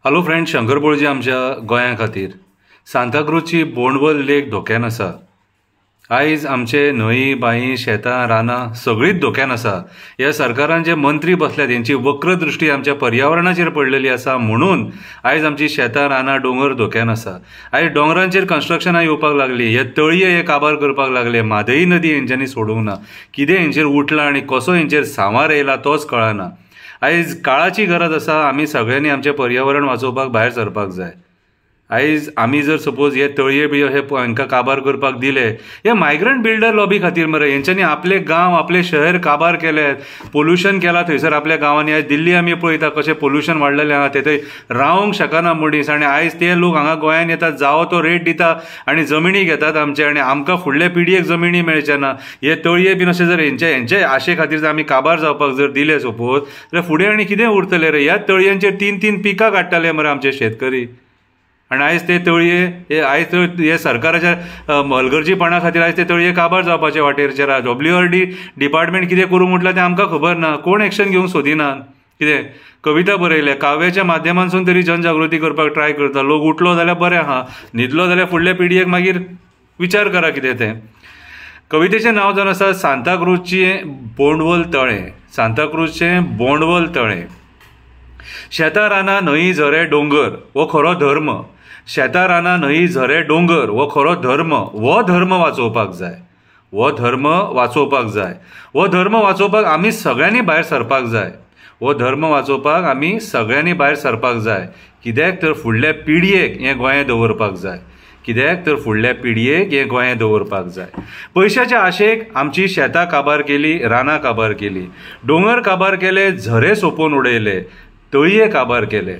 Hello friend, Shankar बोळजी आमच्या गोंया खातीर सांताक्रूजची बोंडवल लेक धोक्यान आसा। आयज आमचे न्हंय बांय शेतां रानां सगळींच धोक्यान आसा। ह्या सरकारान जे मंत्री बसल्यात तेंची वक्र दृश्टी आमच्या पर्यावरणाचेर पडलेली आसा, म्हणून आयज आमची शेतां रानां दोंगर धोक्यान आसा। आयज दोंगरांचेर कन्स्ट्रक्शनां येवपाक लागली, हे तळये हे काबार करपाक लागले। म्हादई नदी हेंच्यांनी सोडूंक ना। कितें हेंचेर उठलां आनी कसो हेंचेर सांवार येयला तोच कळना। आयज काळाची गरज आसा। आमी सगळ्यांनी आमचें पर्यावरण वाचोवपाक भायर सरपाक जाय। आयज आमी जर सपोज हे तळये बी हे हांकां काबार करपाक दिले, हे मायग्रंट बिल्डर लॉबी खातीर मरे। हेंच्यांनी आपले गांव आपले शहर काबार केले, पोल्युशन केला थंयसर आपल्या गांवांनी। आयज दिल्ली आमी पळयता कशें पोल्युशन वाडलेलें आहा, ते थंय रावंक शकना मनीस। आनी आयज ते लोक हांगा गोंयांत येतात, जावो तो रेट दिता आनी जमिनी घेतात आमचे, आनी आमकां फुडल्या पिडयेक जमिनी मेळचे ना। हे तळये बीन अशें जर हेंचे आशे खातीर जर आमी काबार जावपाक जर दिले सपोज, जाल्यार फुडें आनी कितें उरतलें रे। ह्या तळयांचेर तीन पिकां काडटाले मरे आमचे शेतकरी। आनी आयज ते तळये आयज हे सरकाराच्या हलगर्जीपणा खातीर आयज ते तळये काबार जावपाचे वाटेर। WRD डिपार्टमेंट कितें करूं म्हटलां तें आमकां खबर ना, कोण एक्शन घेवंक सोदिना। कितें कविता बरयल्या, काव्याच्या माध्यमांतसून तरी जनजागृती करपाक ट्राय करता। लोक उठलो जाल्यार बरें आहा, न्हिदलो जाल्यार फुडल्या पिडयेक मागीर विचार करा कितें तें। कवितेचें नांव जावन आसा सांताक्रूजचें बोंडवल तळें। सांताक्रूजचें बोंडवल तळें। शेतां रानां न्हंय झरे दोंगर हो खरो धर्म। शेतां रानां न्हंय झरे दोंगर हो खरो धर्म। हो धर्म वाचोवपाक जाय। हो धर्म वाचोवपाक जाय। हो धर्म वाचोवपाक आमी सगळ्यांनी भायर सरपाक जाय। हो धर्म वाचोवपाक आमी सगळ्यांनी भायर सरपाक जाय। कित्याक तर फुडल्या पिडयेक हें गोंय दवरपाक जाय। कित्याक तर फुडल्या पिडयेक हें गोंय दवरपाक जाय। पयशाच्या आशेक आमची शेतां काबार केली, रानां काबार केली, दोंगर काबार केले, झरे सोंपोवन उडयले, तळये काबार केले।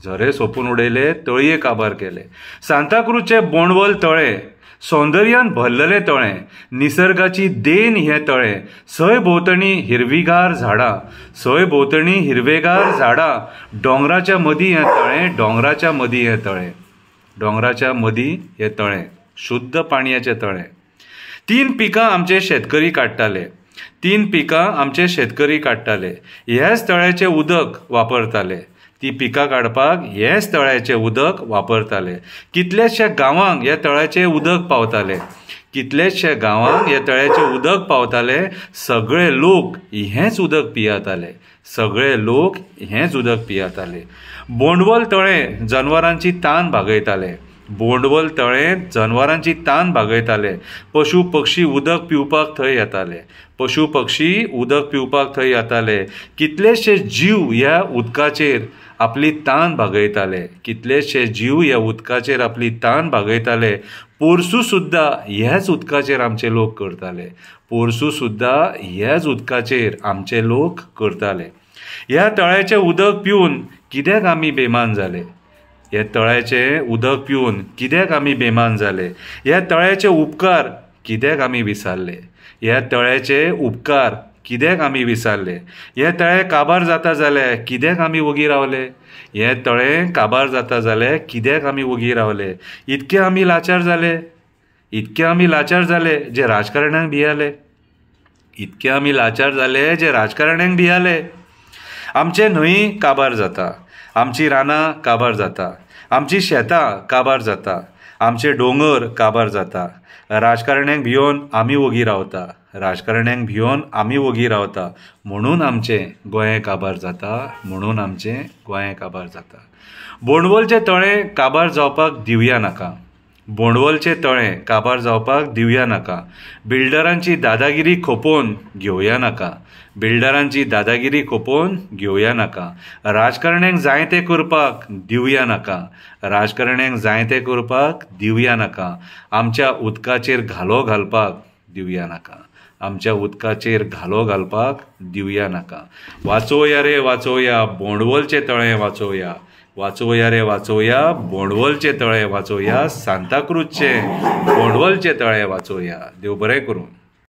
झरे सोंपून उडयले, तळये काबार केले। सांताक्रूजचें बोंडवल तळें सौंदर्यान भरलेलें तळें, निसर्गाची देण हें तळें। सय भोंवतणी हिरवीगार झाडां, सय भोंवतणी हिरवेगार झाडां। दोंगराच्या मदीं हें तळें, दोंगराच्या मदीं हें तळें, दोंगराच्या मदीं हें तळें, शुद्ध पाणयाचें तळें। 3 पिकां आमचे शेतकरी काडटाले, 3 पिकां आमचे शेतकरी काडटाले। ह्याच तळ्याचें उदक वापरताले, ती पिकां काडपाक हेच तळ्याचें उदक वापरताले। कितलेशे गांवांक ह्या तळ्याचें उदक पावताले, कितलेशे गांवांक ह्या तळ्याचें उदक पावताले। सगळे लोक हेंच उदक पियेताले, सगळे लोक हेंच उदक पियेताले। बोंडवल तळें जनवरांची तान भागयताले, बोंडवल तळें जनवरांची तान भागयताले। पशु पक्षी उदक पिवपाक थंय येताले, पशु पक्षी उदक पिवपाक थंय येताले। कितलेशे जीव ह्या उदकाचेर आपली तान भागयताले, कितलेशे जीव ह्या उदकाचेर आपली तान भागयताले। पोरसूं सुद्दां ह्याच उदकाचेर आमचे लोक करताले, पोरसूं सुद्दां ह्याच उदकाचेर आमचे लोक करताले। ह्या तळ्याचें उदक पिवन कित्याक आमी बेमान जाले, ह्या तळ्याचें उदक पिवन कित्याक आमी बेमान जाले। ह्या तळ्याचे उपकार कित्याक आमी विसारले, ह्या तळ्याचे उपकार कित्याक आमी विसारले। हें तळें काबार जाता जाल्यार कित्याक आमी वगी रावले, हें तळें काबार जाता जाल्यार कित्याक आमी वगी रावले। इतके आमी लाचार जाले, इतके आमी लाचार जाले जे राजकारण्यांक भियाले, इतके आमी लाचार जाले जे राजकारण्यांक भियाले। आमचे न्हंय काबार जाता, आमची रानां काबार जाता, आमची शेतां काबार जाता, आमचे दोंगर काबार जाता। राजकारण्यांक भियोन आमी वगी रावता, राजकारण्यांक भियोन आमी वगी रावता, म्हणून आमचें गोंय काबार जाता, म्हणून आमचें गोंय काबार जाता। बोंडवलचें तळें काबार जावपाक दिवया नाका, बोंडवलचें तळें काबार जावपाक दिवया नाका। बिल्डरांची दादागिरी खपोवन घेवया नाका, बिल्डरांची दादागिरी खपोवन घेवया नाका। राजकारण्यांक जाय तें करपाक दिवया नाका, राजकारण्यांक जाय तें करपाक दिवया नाका। आमच्या उदकाचेर घालो घालपाक दिवया नाका, आमच्या उदकाचेर घालो घालपाक दिवया नाका। वाचोवया रे वाचोवया, बोंडवलचें तळें वाचोवया, वाचोवया रे वाचोवया, बोंडवलचें तळें वाचोवया, सांताक्रूजचें बोंडवलचें तळें वाचोवया। देव बरें करूं।